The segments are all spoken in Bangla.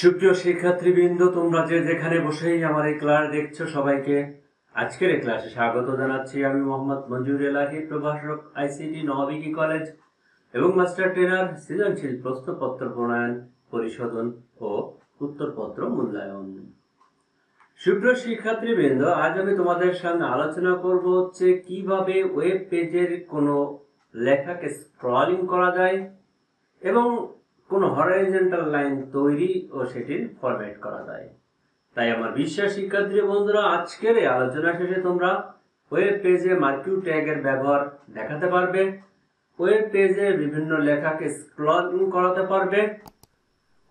সুপ্রিয় শিক্ষার্থীবৃন্দ, তোমরা যে যেখানে বসেই আমার এই ক্লাস দেখছো, সবাইকে আজকের এই ক্লাসে স্বাগত জানাচ্ছি। আমি মোহাম্মদ মঞ্জুর এলাহি, প্রভাষক, আইসিটি নবাবিকি কলেজ এবং মাস্টার ট্রেনার, সৃজনশীল প্রশ্নপত্র প্রণয়ন, পরিশোধন ও উত্তরপত্র মূল্যায়ন। সুপ্রিয় শিক্ষার্থীবৃন্দ, আজ আমি তোমাদের সামনে আলোচনা করব হচ্ছে কিভাবে ওয়েব পেজের কোনো লেখাকে স্ক্রলিং করা যায় এবং কোনো হরাইজন্টাল লাইন তৈরি ও সেটির ফরম্যাট করা যায়। তাই আমার বিশ্বাস শিক্ষার্থী বন্ধুরা, আজকের এই আলোচনা শেষে তোমরা ওয়েব পেজে মার্কিউ ট্যাগের ব্যবহার দেখাতে পারবে, ওয়েব পেজে বিভিন্ন লেখাকে স্ক্রলিং করাতে পারবে,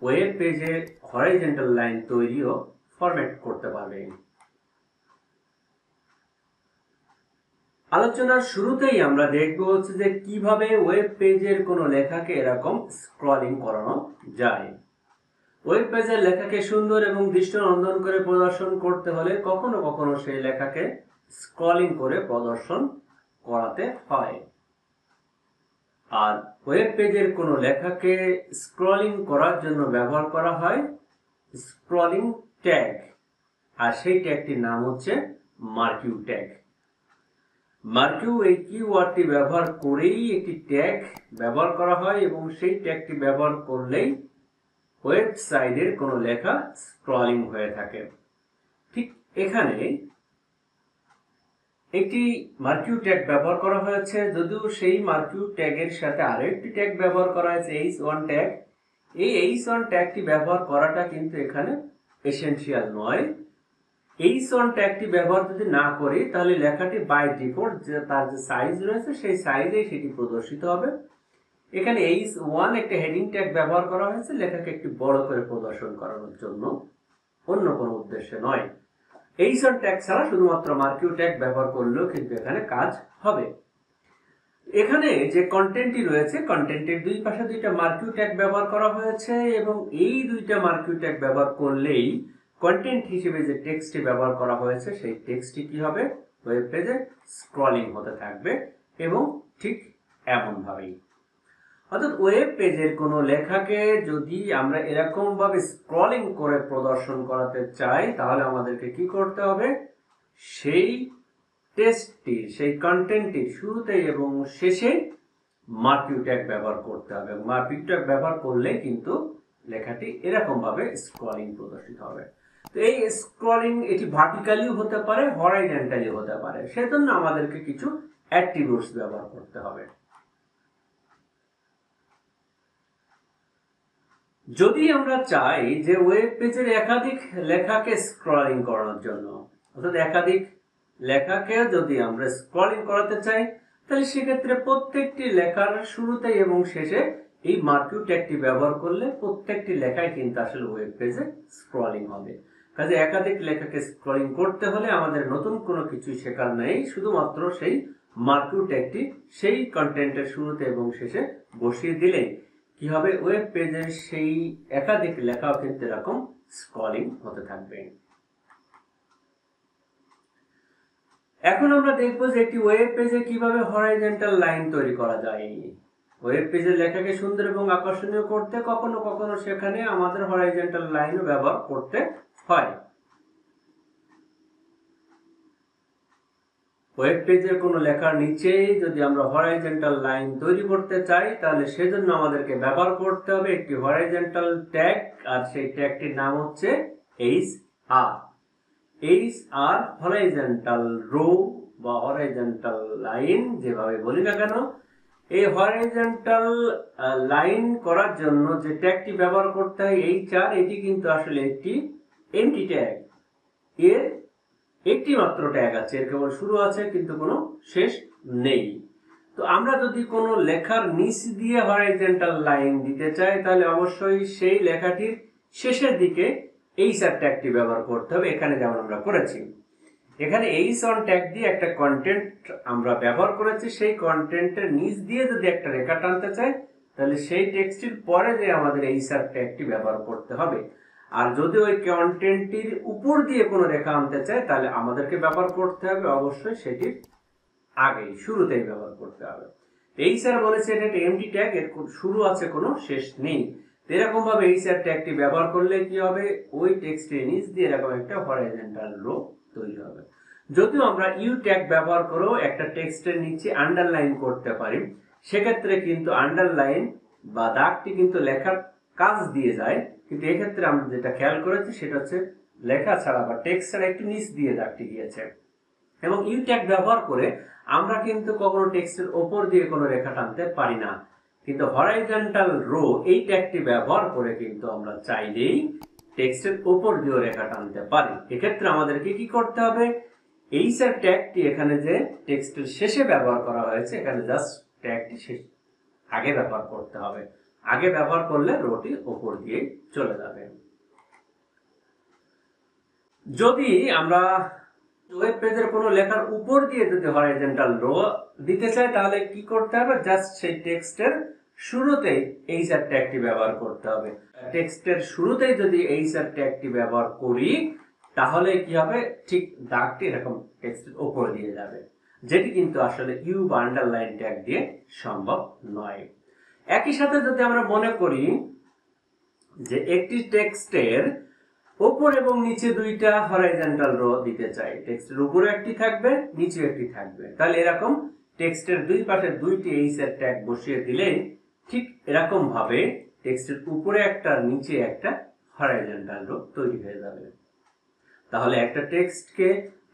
ওয়েব পেজে হরাইজন্টাল লাইন তৈরি ও ফরম্যাট করতে পারবে। আলোচনার শুরুতেই আমরা দেখব হচ্ছে যে কিভাবে ওয়েব পেজের কোনো লেখাকে এরকম স্ক্রলিং করানো যায়। ওয়েব পেজের লেখাকে সুন্দর এবং দৃষ্টিনন্দন করে প্রদর্শন করতে হলে কখনো কখনো সেই লেখাকে স্ক্রলিং করে প্রদর্শন করাতে হয়। আর ওয়েব পেজের কোনো লেখাকে স্ক্রলিং করার জন্য ব্যবহার করা হয় স্ক্রলিং ট্যাগ, আর সেই ট্যাগটির নাম হচ্ছে মার্কিউ ট্যাগ। মার্কিউ এই কিওয়ার্ডটি ব্যবহার করেই একটি ট্যাগ ব্যবহার করা হয় এবং সেই ট্যাগটি ব্যবহার করলেই ওয়েবসাইটের কোনো লেখা স্ক্রলিং হয়ে থাকে। ঠিক এখানে একটি মার্কিউ ট্যাগ ব্যবহার করা হয়েছে, যদিও সেই মার্কিউ ট্যাগের সাথে আরো একটি ট্যাগ ব্যবহার করা হয়েছে h1 ট্যাগ। এই h1 ট্যাগটি ব্যবহার করাটা কিন্তু এখানে এসেনশিয়াল নয়। h1 ট্যাগটি ব্যবহার যদি না করি তাহলে লেখাটি বাই ডিফল্ট তার যে সাইজ রয়েছে সেই সাইজেই সেটি প্রদর্শিত হবে। এখানে h1 একটা হেডিং ট্যাগ ব্যবহার করা হয়েছে লেখাকে একটু বড় করে প্রদর্শন করানোর জন্য, অন্য কোনো উদ্দেশ্যে নয়। h1 ট্যাগ ছাড়া শুধুমাত্র মার্কিউ ট্যাগ ব্যবহার করলেও কিন্তু এখানে কাজ হবে। এখানে যে কন্টেন্টটি রয়েছে, কন্টেন্টের দুই পাশে দুইটা মার্কিউ ট্যাগ ব্যবহার করা হয়েছে এবং এই দুইটা মার্কিউ ট্যাগ ব্যবহার করলেই কন্টেন্ট হিসেবে যে টেক্সটটি ব্যবহার করা হয়েছে সেই টেক্সটটি কি হবে, ওয়েব পেজে স্ক্রলিং হতে থাকবে এবং ঠিক এমন ভাবেই। অর্থাৎ ওয়েব পেজের কোনো লেখাকে যদি আমরা এরকম ভাবে স্ক্রলিং করে প্রদর্শন করাতে চাই তাহলে আমাদেরকে কি করতে হবে, সেই টেক্সটটি, সেই কন্টেন্টটির শুরুতেই এবং শেষে মার্কিউ ট্যাগ ব্যবহার করতে হবে। মার্কিউ ট্যাগ ব্যবহার করলে কিন্তু লেখাটি এরকম ভাবে স্ক্রলিং প্রদর্শিত হবে। তো এই স্ক্রলিং এটি ভার্টিক্যালিও হতে পারে, হরাইজন্টালিও হতে পারে। সেজন্য আমাদেরকে কিছু অ্যাট্রিবিউটস ব্যবহার করতে হবে। যদি আমরা চাই যে ওয়েব পেজের একাধিক লেখাকে স্ক্রলিং করানোর জন্য, অর্থাৎ একাধিক লেখাকে যদি আমরা স্ক্রলিং করাতে চাই তাহলে সেক্ষেত্রে প্রত্যেকটি লেখার শুরুতে এবং শেষে এই মার্কিউ ট্যাগটি ব্যবহার করলে প্রত্যেকটি লেখায় কিন্তু আসলে ওয়েব পেজে স্ক্রলিং হবে। কাজে একাধিক লেখাকে স্ক্রলিং করতে হলে আমাদের নতুন কোনো কিছুই শেখার নেই, শুধুমাত্র সেই মার্কিউ ট্যাগটি সেই কন্টেন্টের শুরুতে এবং শেষে বসিয়ে দিলেই কি হবে, ওয়েব পেজের সেই একাধিক লেখাও কিন্তু এরকম স্ক্রলিং হতে থাকবে। এখন আমরা দেখব যে একটি ওয়েব পেজে কিভাবে হরাইজন্টাল লাইন তৈরি করা যায়। ওয়েব পেজের লেখাকে সুন্দর এবং আকর্ষণীয় করতে কখনো কখনো সেখানে আমাদের হরাইজন্টাল লাইনও ব্যবহার করতে হয়। ওয়েব পেজের কোনো লেখার নিচে যদি আমরা হরাইজন্টাল লাইন তৈরি করতে চাই তাহলে সেজন্য আমাদেরকে ব্যবহার করতে হবে একটি হরাইজন্টাল ট্যাগ, আর সেই ট্যাগটির নাম হচ্ছে HR। HR হরাইজন্টাল রো বা হরাইজন্টাল লাইন, যেভাবে বলি না কেন। এই হরাইজন্টাল লাইন করার জন্য যে ট্যাগটি ব্যবহার করতে হয় HR, এটি কিন্তু আসলে একটি এমটি ট্যাগ। এর একটি মাত্র ট্যাগ আছে, এর কেবল শুরু আছে কিন্তু কোনো শেষ নেই। তো আমরা যদি কোনো লেখার নিচ দিয়ে হরাইজন্টাল লাইন দিতে চাই তাহলে অবশ্যই সেই লেখাটির শেষের দিকে HR ট্যাগটি ব্যবহার করতে হবে। এখানে যেমন আমরা করেছি, এখানে H1 ট্যাগ দিয়ে একটা কন্টেন্ট আমরা ব্যবহার করেছি, সেই কন্টেন্টের নিচ দিয়ে যদি একটা রেখা টানতে চাই তাহলে সেই টেক্সটির পরে যে আমাদের HR ট্যাগটি ব্যবহার করতে হবে। আর যদি ওই কন্টেন্টটির উপর দিয়ে কোনো রেখা আনতে চাই তাহলে আমাদেরকে ব্যবহার করতে হবে অবশ্যই সেটির আগেই, শুরুতেই ব্যবহার করতে হবে। HR বলেছে এটা একটা এমটি ট্যাগ, এর শুরু আছে কোনো শেষ নেই। এরকম ভাবে এইচআর ট্যাগটি ব্যবহার করলে কি হবে, ওই টেক্সটের নিচ দিয়ে এরকম একটা হরাইজন্টাল রো তৈরি হবে। যদিও আমরা ইউ ট্যাগ ব্যবহার করেও একটা টেক্সটের নিচে আন্ডারলাইন করতে পারি, সেক্ষেত্রে কিন্তু আন্ডারলাইন বা দাগটি কিন্তু লেখার কাজ দিয়ে যায়, কিন্তু এক্ষেত্রে আমরা যেটা খেয়াল করেছি সেটা হচ্ছে লেখা ছাড়া বা টেক্সট ছাড়া একটু নিচ দিয়ে দাগটি গিয়েছে। এবং ইউ ট্যাগ ব্যবহার করে আমরা কিন্তু কখনো টেক্সটের ওপর দিয়ে কোনো রেখা টানতে পারি না, কিন্তু হরাইজন্টাল রো এই ট্যাগটি ব্যবহার করে কিন্তু আমরা চাইলেই টেক্সটের ওপর দিয়েও রেখা টানতে পারি। এক্ষেত্রে আমাদেরকে কি করতে হবে, এইচআর ট্যাগটি এখানে যে টেক্সটের শেষে ব্যবহার করা হয়েছে এখানে জাস্ট ট্যাগটি আগে ব্যবহার করতে হবে। আগে ব্যবহার করলে রোটি ওপর দিয়ে চলে যাবে। যদি আমরা ওয়েব পেজের কোনো লেখার উপর দিয়ে যদি হরাইজন্টাল রো দিতে চাই তাহলে কি করতে হবে, জাস্ট সেই টেক্সটের শুরুতেই এইচআর ট্যাগটি ব্যবহার করতে হবে। টেক্সটের শুরুতেই যদি এইচআর ট্যাগটি ব্যবহার করি তাহলে কি হবে, ঠিক দাগটি এরকম টেক্সটের উপর দিয়ে যাবে, যেটি কিন্তু আসলে ইউ বা আন্ডারলাইন ট্যাগ দিয়ে সম্ভব নয়। একই সাথে যদি আমরা মনে করি যে একটি টেক্সটের উপর এবং নিচে দুইটা হরাইজন্টাল রো দিতে চাই, টেক্সটের উপরে একটি থাকবে নিচে একটি থাকবে, তাহলে এরকম টেক্সটের দুই পাশে দুইটি এইচআর ট্যাগ বসিয়ে দিলেই ঠিক এরকম ভাবে টেক্সটের উপরে একটা নিচে একটা হরাইজন্টাল রো তৈরি হয়ে যাবে। তাহলে একটা টেক্সটকে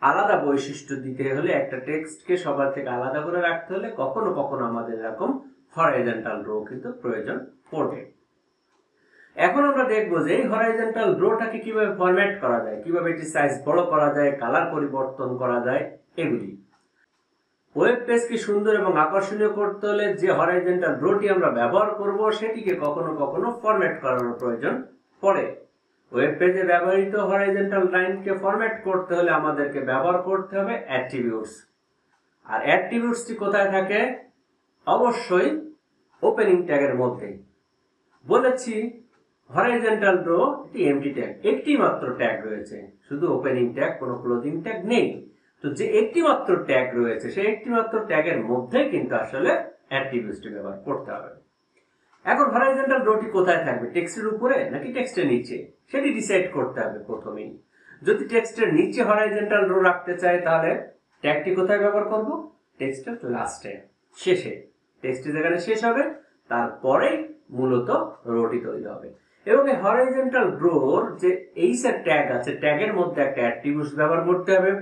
আলাদা বৈশিষ্ট্য দিতে হলে, একটা টেক্সটকে সবার থেকে আলাদা করে রাখতে হলে কখনো কখনো আমাদের এরকম হরাইজন্টাল রো কিন্তু প্রয়োজন পড়বে। এখন আমরা দেখবো যে এই হরাইজন্টাল রোটাকে কিভাবে ফরম্যাট করা যায়, কিভাবে এটি সাইজ বড় করা যায়, কালার পরিবর্তন করা যায়। এগুলি ওয়েব পেজকে সুন্দর এবং আকর্ষণীয় করতে হলে যে হরাইজন্টাল রোটি আমরা ব্যবহার করব সেটিকে কখনো কখনো ফরম্যাট করানোর প্রয়োজন পড়ে। ওয়েব পেজে ব্যবহৃত হরাইজন্টাল লাইনকে ফরম্যাট করতে হলে আমাদেরকে ব্যবহার করতে হবে অ্যাট্রিবিউটস। আর অ্যাট্রিবিউটসটি কোথায় থাকে, অবশ্যই ওপেনিং ট্যাগের মধ্যে। বলেছি হরাইজন্টাল রো একটি এমটি ট্যাগ, একটি মাত্র ট্যাগ রয়েছে, শুধু ওপেনিং ট্যাগ, কোনো ক্লোজিং ট্যাগ নেই। তো যে একটি মাত্র ট্যাগ রয়েছে সেই একটি মাত্র ট্যাগের মধ্যে কিন্তু আসলে অ্যাট্রিবিউটসটি ব্যবহার করতে হবে। এখন হরাইজন্টাল রোটি কোথায় থাকবে, টেক্সটের উপরে নাকি টেক্সটের নিচে, সেটি ডিসাইড করতে হবে প্রথমেই। যদি টেক্সটের নিচে হরাইজন্টাল রো রাখতে চাই তাহলে ট্যাগটি কোথায় ব্যবহার করব, টেক্সটের লাস্টে, শেষে। টেক্সটটি যেখানে শেষ হবে তারপরে মূলত রোটি তৈরি হবে। এবং এই হরাইজন্টাল রোর যে এইচআর ট্যাগ আছে, ট্যাগের মধ্যে একটা অ্যাট্রিবিউটস ব্যবহার করতে হবে।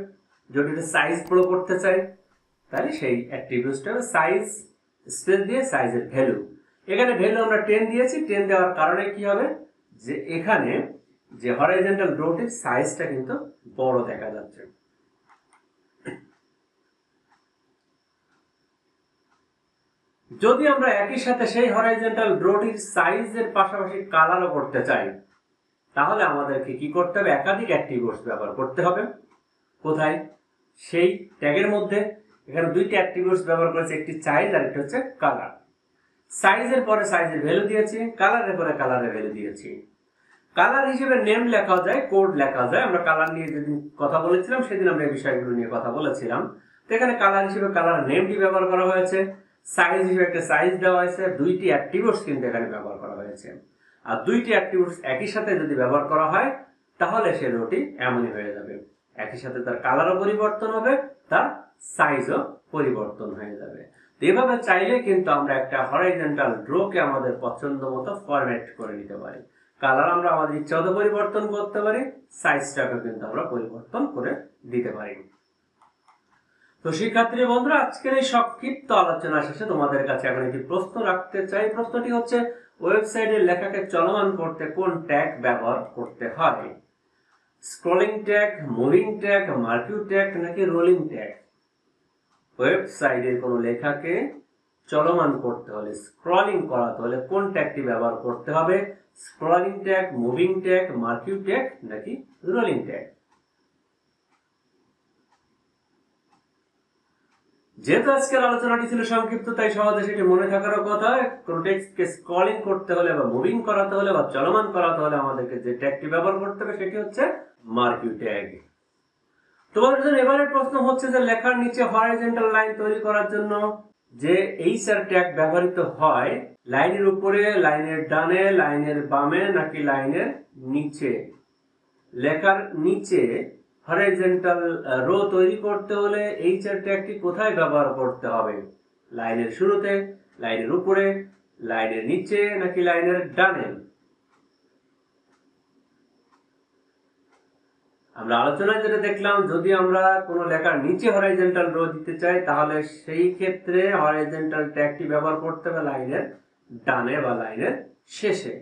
যদি এটা সাইজ বড় করতে চাই তাহলে সেই অ্যাট্রিবিউটসটা সাইজ স্পেস দিয়ে সাইজের ভ্যালু, এখানে ভ্যালু আমরা 10 দিয়েছি। 10 দেওয়ার কারণে কি হবে, যে এখানে যে হরাইজন্টাল রোটির সাইজটা কিন্তু বড় দেখা যাচ্ছে। যদি আমরা একই সাথে সেই হরাইজন্টাল রোটির সাইজের পাশাপাশি কালারও করতে চাই তাহলে আমাদেরকে কি করতে হবে, একাধিক অ্যাট্রিবিউটস ব্যবহার করতে হবে। কোথায়, সেই ট্যাগের মধ্যে। এখানে দুইটি অ্যাট্রিবিউটস ব্যবহার করেছে, একটি সাইজ আর একটা হচ্ছে কালার। সাইজের পরে সাইজের ভ্যালু দিয়েছি, কালারের পরে কালারের ভ্যালু দিয়েছি। কালার হিসেবে নেম লেখা যায়, কোড লেখা যায়। আমরা কালার নিয়ে যেদিন কথা বলেছিলাম সেদিন আমরা এই বিষয়গুলো নিয়ে কথা বলেছিলাম। তো এখানে কালার হিসেবে কালার নেমটি ব্যবহার করা হয়েছে, সাইজ হিসেবে একটা সাইজ দেওয়া হয়েছে, দুইটি অ্যাট্রিবিউটস কিন্তু এখানে ব্যবহার করা হয়েছে। আর দুইটি অ্যাট্রিবিউটস একই সাথে যদি ব্যবহার করা হয় তাহলে সে রোটি এমনই হয়ে যাবে, একই সাথে তার কালারও পরিবর্তন হবে, তার সাইজও পরিবর্তন হয়ে যাবে। এভাবে চাইলে কিন্তু আমরা একটা হরাইজন্টাল রোকে আমাদের পছন্দ মতো ফরম্যাট করে নিতে পারি। কালার আমরা আমাদের ইচ্ছা মতো পরিবর্তন করতে পারি, সাইজটাকে কিন্তু আমরা পরিবর্তন করে দিতে পারি। তো শিক্ষার্থী বন্ধুরা, আজকের এই সংক্ষিপ্ত আলোচনা শেষে তোমাদের কাছে এখন একটি প্রশ্ন রাখতে চাই। প্রশ্নটি হচ্ছে, ওয়েবসাইটের লেখাকে চলমান করতে কোন ট্যাগ ব্যবহার করতে হয়? Scrolling tag, moving tag, marquee tag নাকি রোলিং ট্যাগ? ওয়েবসাইটের কোনো লেখাকে চলমান করতে হলে, স্ক্রলিং করাতে হলে কোন ট্যাগটি ব্যবহার করতে হবে? Scrolling tag, moving tag, marquee tag নাকি রোলিং ট্যাগ? যেহেতু আজকের আলোচনাটি ছিল সংক্ষিপ্ত তাই সহজে সেটি মনে থাকারও কথা। কোন টেক্সটকে স্ক্রলিং করতে হলে বা মুভিং করাতে হলে বা চলমান করাতে হলে আমাদেরকে যে ট্যাগটি ব্যবহার করতে হবে সেটি হচ্ছে মার্কিউ ট্যাগ। তোমাদের জন্য এবারের প্রশ্ন হচ্ছে যে লেখার নিচে হরাইজন্টাল লাইন তৈরি করার জন্য যে এইচআর ট্যাগ ব্যবহৃত হয় লাইনের উপরে, লাইনের ডানে, লাইনের বামে নাকি লাইনের নিচে? লেখার নিচে হরাইজন্টাল রো তৈরি করতে হলে এইচআর ট্যাগটি কোথায় ব্যবহার করতে হবে? লাইনের শুরুতে, লাইনের উপরে, লাইনের নিচে নাকি লাইনের ডানে? আমরা আলোচনায় যেটা দেখলাম, যদি আমরা কোনো লেখার নিচে হরাইজন্টাল রো দিতে চাই তাহলে সেই ক্ষেত্রে হরাইজন্টাল ট্যাগটি ব্যবহার করতে হবে লাইনের ডানে বা লাইনের শেষে।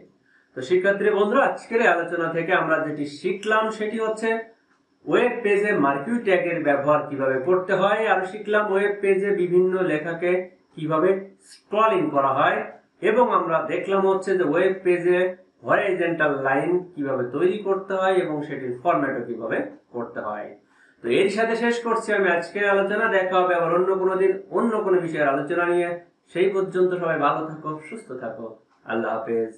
তো শিক্ষার্থী বন্ধুরা, আজকের আলোচনা থেকে আমরা যেটি শিখলাম সেটি হচ্ছে ওয়েব পেজে মার্কিউ ট্যাগের ব্যবহার কিভাবে করতে হয়, আর শিখলাম ওয়েব পেজে বিভিন্ন লেখাকে কিভাবে স্ক্রলিং করা হয়, এবং আমরা দেখলাম হচ্ছে যে ওয়েব পেজে হরাইজন্টাল লাইন কিভাবে তৈরি করতে হয় এবং সেটির ফরম্যাটও কিভাবে করতে হয়। তো এর সাথে শেষ করছি আমি আজকের আলোচনা। দেখা হবে আবার অন্য কোনো দিন অন্য কোনো বিষয়ের আলোচনা নিয়ে। সেই পর্যন্ত সবাই ভালো থাকো, সুস্থ থাকো। আল্লাহ হাফেজ।